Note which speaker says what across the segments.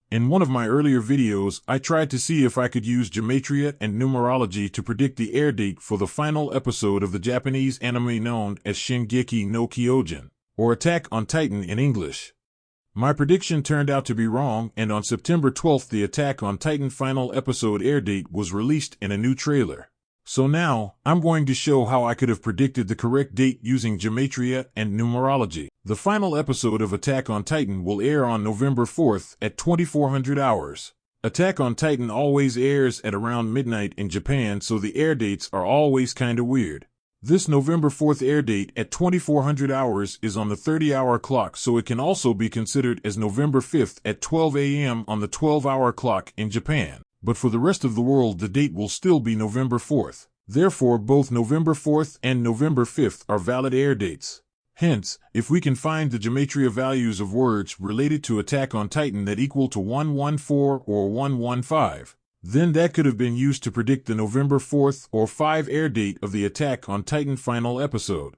Speaker 1: In one of my earlier videos, I tried to see if I could use Gematria and numerology to predict the air date for the final episode of the Japanese anime known as Shingeki no Kyojin, or Attack on Titan in English. My prediction turned out to be wrong, and on September 12th the Attack on Titan final episode air date was released in a new trailer. So now, I'm going to show how I could have predicted the correct date using Gematria and numerology. The final episode of Attack on Titan will air on November 4th at 2400 hours. Attack on Titan always airs at around midnight in Japan, so the air dates are always kinda weird. This November 4th air date at 2400 hours is on the 30-hour clock, so it can also be considered as November 5th at 12 a.m. on the 12-hour clock in Japan. But for the rest of the world the date will still be November 4th. Therefore, both November 4th and November 5th are valid air dates. Hence, if we can find the Gematria values of words related to Attack on Titan that equal to 114 or 115, then that could have been used to predict the November 4th or 5 air date of the Attack on Titan final episode.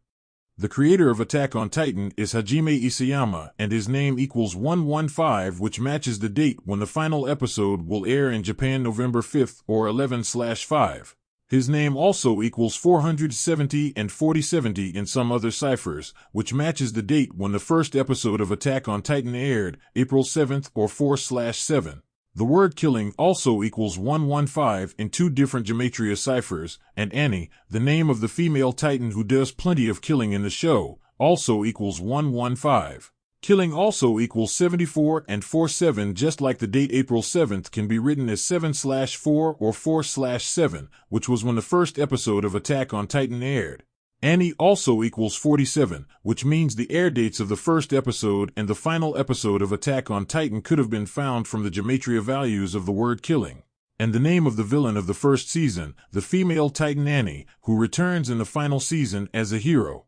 Speaker 1: The creator of Attack on Titan is Hajime Isayama, and his name equals 115, which matches the date when the final episode will air in Japan November 5th or 11/5. His name also equals 470 and 4070 in some other ciphers, which matches the date when the first episode of Attack on Titan aired, April 7th or 4/7. The word killing also equals 115 in two different Gematria ciphers, and Annie, the name of the female Titan who does plenty of killing in the show, also equals 115. Killing also equals 74 and 47, just like the date April 7th can be written as 7/4 or 4/7, which was when the first episode of Attack on Titan aired. Annie also equals 47, which means the air dates of the first episode and the final episode of Attack on Titan could have been found from the Gematria values of the word killing. And the name of the villain of the first season, the female Titan Annie, who returns in the final season as a hero.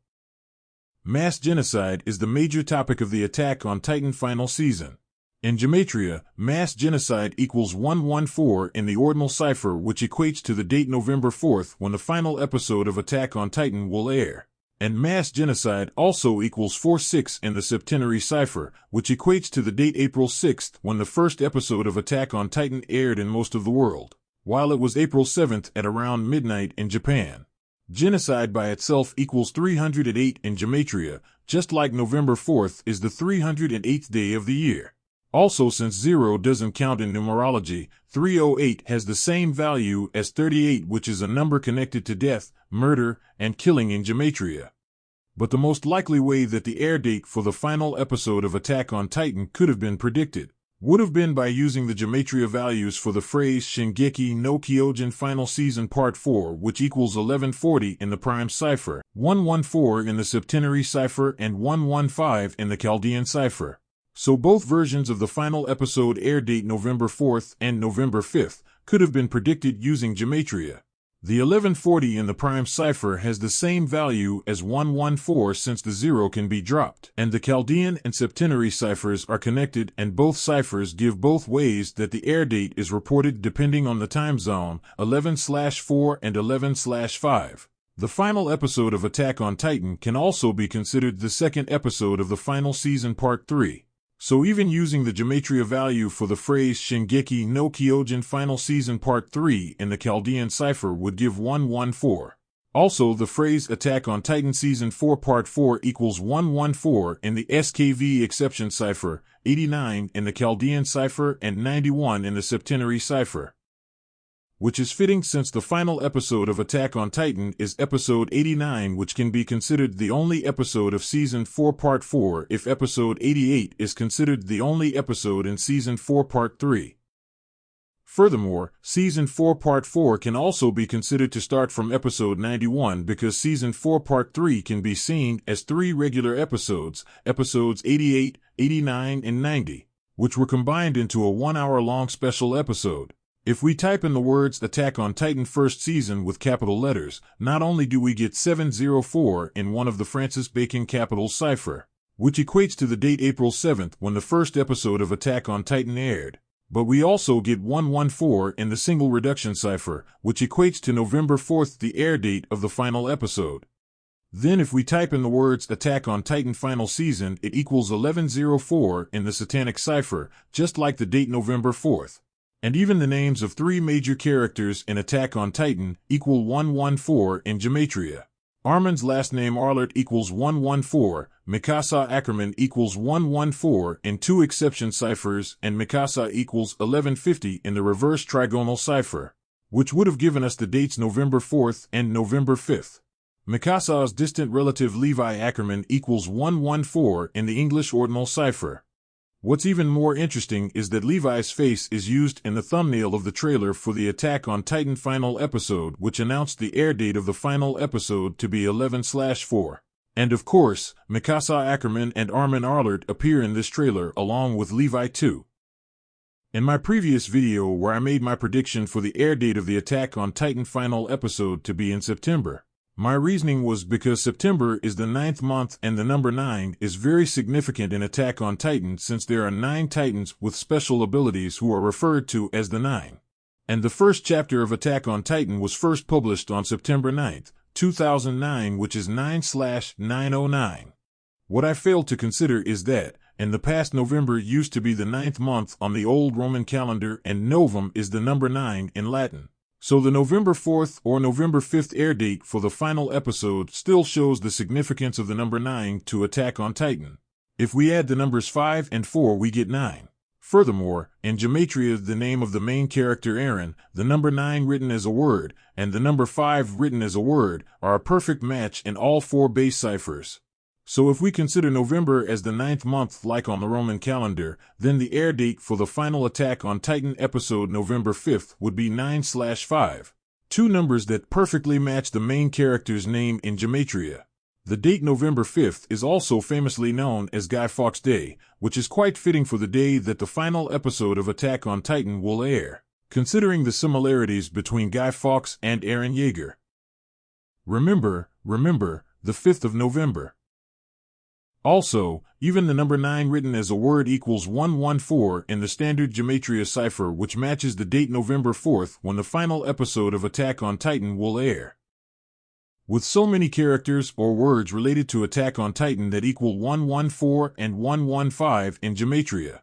Speaker 1: Mass genocide is the major topic of the Attack on Titan final season. In Gematria, mass genocide equals 114 in the ordinal cipher, which equates to the date November 4th when the final episode of Attack on Titan will air. And mass genocide also equals 46 in the septenary cipher, which equates to the date April 6th when the first episode of Attack on Titan aired in most of the world, while it was April 7th at around midnight in Japan. Genocide by itself equals 308 in Gematria, just like November 4th is the 308th day of the year. Also, since 0 doesn't count in numerology, 308 has the same value as 38, which is a number connected to death, murder, and killing in Gematria. But the most likely way that the air date for the final episode of Attack on Titan could have been predicted would have been by using the Gematria values for the phrase Shingeki no Kyojin Final Season Part 4, which equals 1140 in the prime cipher, 114 in the septenary cipher, and 115 in the Chaldean cipher. So both versions of the final episode air date November 4th and November 5th could have been predicted using Gematria. The 1140 in the prime cipher has the same value as 114 since the 0 can be dropped, and the Chaldean and septenary ciphers are connected, and both ciphers give both ways that the air date is reported depending on the time zone, 11/4 and 11/5. The final episode of Attack on Titan can also be considered the second episode of the final season Part 3. So even using the Gematria value for the phrase Shingeki no Kyojin Final Season Part 3 in the Chaldean cipher would give 114. Also, the phrase Attack on Titan Season 4 Part 4 equals 114 in the SKV exception cipher, 89 in the Chaldean cipher, and 91 in the septenary cipher, which is fitting since the final episode of Attack on Titan is episode 89, which can be considered the only episode of Season 4 Part 4 if episode 88 is considered the only episode in Season 4 Part 3. Furthermore, Season 4 Part 4 can also be considered to start from episode 91 because Season 4 Part 3 can be seen as 3 regular episodes, episodes 88, 89, and 90, which were combined into a 1-hour-long special episode. If we type in the words Attack on Titan First Season with capital letters, not only do we get 704 in one of the Francis Bacon capitals cipher, which equates to the date April 7th when the first episode of Attack on Titan aired, but we also get 114 in the single reduction cipher, which equates to November 4th, the air date of the final episode. Then if we type in the words Attack on Titan Final Season, it equals 1104 in the Satanic cipher, just like the date November 4th. And even the names of 3 major characters in Attack on Titan equal 114 in Gematria. Armin's last name Arlert equals 114, Mikasa Ackerman equals 114 in 2 exception ciphers, and Mikasa equals 1150 in the reverse trigonal cipher, which would have given us the dates November 4th and November 5th. Mikasa's distant relative Levi Ackerman equals 114 in the English ordinal cipher. What's even more interesting is that Levi's face is used in the thumbnail of the trailer for the Attack on Titan final episode, which announced the air date of the final episode to be 11/4. And of course, Mikasa Ackerman and Armin Arlert appear in this trailer along with Levi too. In my previous video where I made my prediction for the air date of the Attack on Titan final episode to be in September, my reasoning was because September is the 9th month and the number 9 is very significant in Attack on Titan since there are 9 Titans with special abilities who are referred to as the 9. And the first chapter of Attack on Titan was first published on September 9th, 2009, which is 9/909. What I failed to consider is that, in the past, November used to be the 9th month on the old Roman calendar and Novum is the number 9 in Latin. So the November 4th or November 5th air date for the final episode still shows the significance of the number 9 to Attack on Titan. If we add the numbers 5 and 4, we get 9. Furthermore, in Gematria, the name of the main character Eren, the number 9 written as a word, and the number 5 written as a word, are a perfect match in all 4 base ciphers. So if we consider November as the 9th month like on the Roman calendar, then the air date for the final Attack on Titan episode November 5th would be 9/5. 2 numbers that perfectly match the main character's name in Gematria. The date November 5th is also famously known as Guy Fawkes Day, which is quite fitting for the day that the final episode of Attack on Titan will air, considering the similarities between Guy Fawkes and Eren Yeager. Remember, the 5th of November. Also, even the number 9 written as a word equals 114 in the standard Gematria cipher, which matches the date November 4th when the final episode of Attack on Titan will air. With so many characters or words related to Attack on Titan that equal 114 and 115 in Gematria,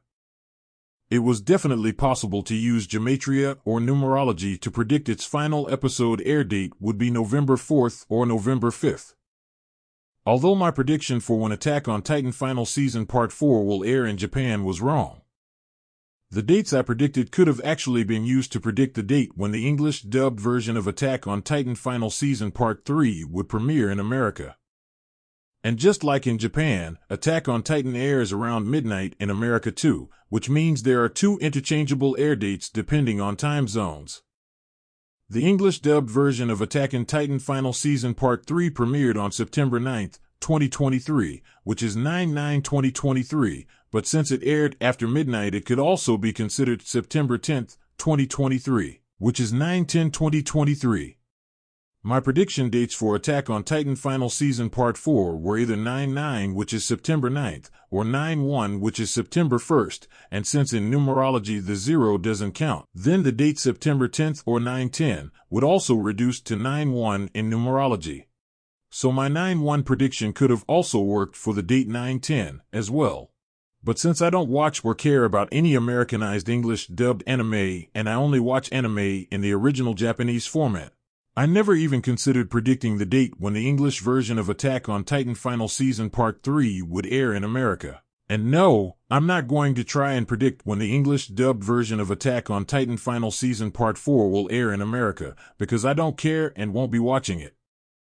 Speaker 1: it was definitely possible to use Gematria or numerology to predict its final episode air date would be November 4th or November 5th. Although my prediction for when Attack on Titan Final Season Part 4 will air in Japan was wrong. The dates I predicted could have actually been used to predict the date when the English dubbed version of Attack on Titan Final Season Part 3 would premiere in America. And just like in Japan, Attack on Titan airs around midnight in America too, which means there are 2 interchangeable air dates depending on time zones. The English dubbed version of Attack on Titan Final Season Part 3 premiered on September 9th, 2023, which is 9/9/2023, but since it aired after midnight it could also be considered September 10th, 2023, which is 9/10/2023. My prediction dates for Attack on Titan Final Season Part 4 were either 9/9, which is September 9th, or 9/1, which is September 1st, and since in numerology the 0 doesn't count, then the date September 10th or 9/10 would also reduce to 9/1 in numerology. So my 9/1 prediction could have also worked for the date 9/10 as well. But since I don't watch or care about any Americanized English dubbed anime and I only watch anime in the original Japanese format, I never even considered predicting the date when the English version of Attack on Titan Final Season Part 3 would air in America. And no, I'm not going to try and predict when the English dubbed version of Attack on Titan Final Season Part 4 will air in America, because I don't care and won't be watching it.